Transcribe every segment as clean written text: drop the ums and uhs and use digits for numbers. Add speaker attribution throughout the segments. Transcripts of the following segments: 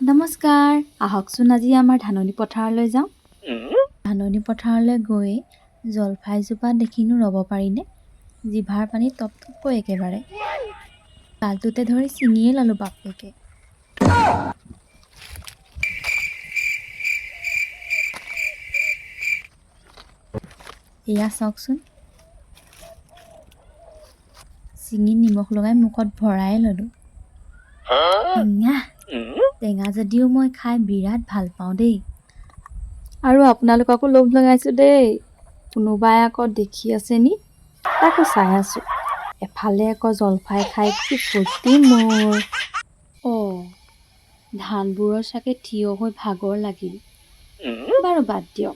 Speaker 1: নমস্কাৰ, আহকচোন আজি আমাৰ ধাননি পথাৰলৈ যাওঁ। ধাননি পথাৰলৈ গৈ জলফাইজোপা দেখিনো ৰ'ব পাৰিনে? জিভাৰ পানী টপটপকৈ একেবাৰে। গালটোতে ধৰি ছিঙিয়ে ল'লোঁ বাপেকে। এয়া চাওকচোন, ছিঙি নিমখ লগাই মুখত ভৰাই ল'লোঁ। টেঙা যদিও মই খাই বিৰাট ভাল পাওঁ দেই। আৰু আপোনালোককো লোভ লগাইছোঁ দেই। কোনোবাই আকৌ দেখি আছে নি তাকো চাই আছোঁ। এফালে আকৌ জলফাই খাই কি ফূৰ্তি মোৰ। ধানবোৰৰ চাগে থিয় হৈ ভাগৰ লাগিল। বাৰু বাদ দিয়ক,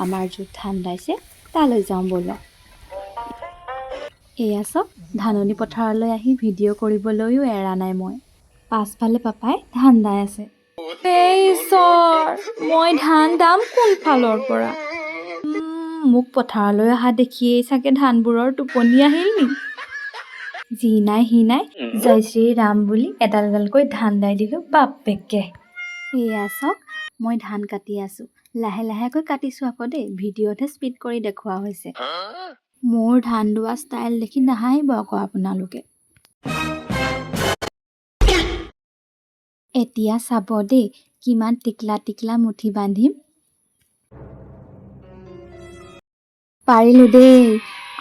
Speaker 1: আমাৰ য'ত ঠাণ্ডাইছে তালৈ যাওঁ ব'লক। এয়া চাওক, ধাননি পথাৰলৈ আহি ভিডিঅ' কৰিবলৈও এৰা নাই মই। পাছফালে পাপাই ধান দাই আছে। ঈশ্বৰ, মই ধান দাম কোনফালৰ পৰা? মোক পথাৰলৈ অহা দেখিয়েই চাগে ধানবোৰৰ টোপনি আহিল নি? যি নাই সি নাই, জয় শ্ৰী ৰাম বুলি এডাল এডালকৈ ধান দাই দিলোঁ বাপেকে। এয়া চাওক, মই ধান কাটি আছোঁ। লাহে লাহেকৈ কাটিছোঁ আকৌ দেই, ভিডিঅ'তহে স্পীড কৰি দেখুওৱা হৈছে। মোৰ ধান দোৱা ষ্টাইল দেখি নাহাঁহিব আকৌ আপোনালোকে। এতিয়া চাব দেই, কিমান টিকলা টিকলা মুঠি বান্ধিম। পাৰিলোঁ দেই,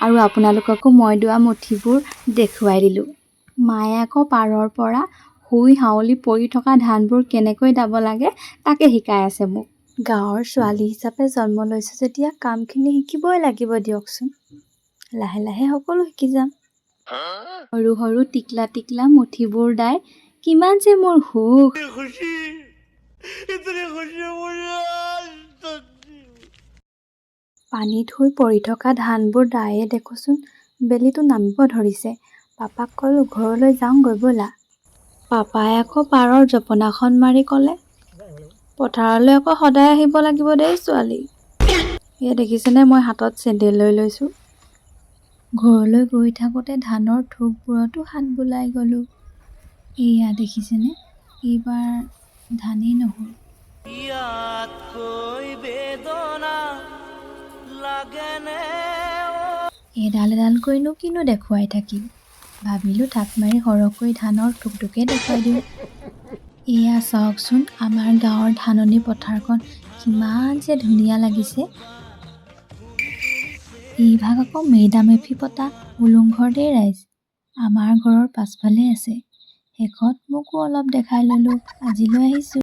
Speaker 1: আৰু আপোনালোককো মই দোৱা মুঠিবোৰ দেখুৱাই দিলোঁ। মায়ে আকৌ পাৰৰ পৰা শুই হাউলি পৰি থকা ধানবোৰ কেনেকৈ দাব লাগে তাকে শিকাই আছে মোক। গাঁৱৰ ছোৱালী হিচাপে জন্ম লৈছোঁ যেতিয়া কামখিনি শিকিবই লাগিব দিয়কচোন। লাহে লাহে সকলো শিকি যাম। সৰু সৰু টিকলা টিকলা মুঠিবোৰ দাই কিমান যে মোৰ সুখ। পানীত শুই পৰি থকা ধানবোৰ দায়ে দেখোচোন বেলিটো নামিব ধৰিছে। পাপাক ক'লোঁ ঘৰলৈ যাওঁগৈ ব'লা। পাপাই আকৌ পাৰৰ জপনাখন মাৰি ক'লে, পথাৰলৈ আকৌ সদায় আহিব লাগিব দেই ছোৱালী। এয়া দেখিছেনে মই হাতত চেণ্ডেল লৈ লৈছোঁ। ঘৰলৈ গৈ থাকোঁতে ধানৰ থোকবোৰতো হাত বুলাই গ'লোঁ। এয়া দেখিছেনে, এইবাৰ ধানেই নহ'ল। এডাল এডালকৈনো কিনো দেখুৱাই থাকিম, ভাবিলোঁ ঢাক মাৰি সৰহকৈ ধানৰ থোকটোকে দেখুৱাই দিওঁ। এয়া চাওকচোন, আমাৰ গাঁৱৰ ধাননি পথাৰখন কিমান যে ধুনীয়া লাগিছে। এইভাগ আকৌ মেডামেফি পতা হোলোংঘৰ দেই ৰাইজ, আমাৰ ঘৰৰ পাছফালে আছে। শেষত মোকো অলপ দেখাই ল'লোঁ। আজিলৈ আহিছোঁ।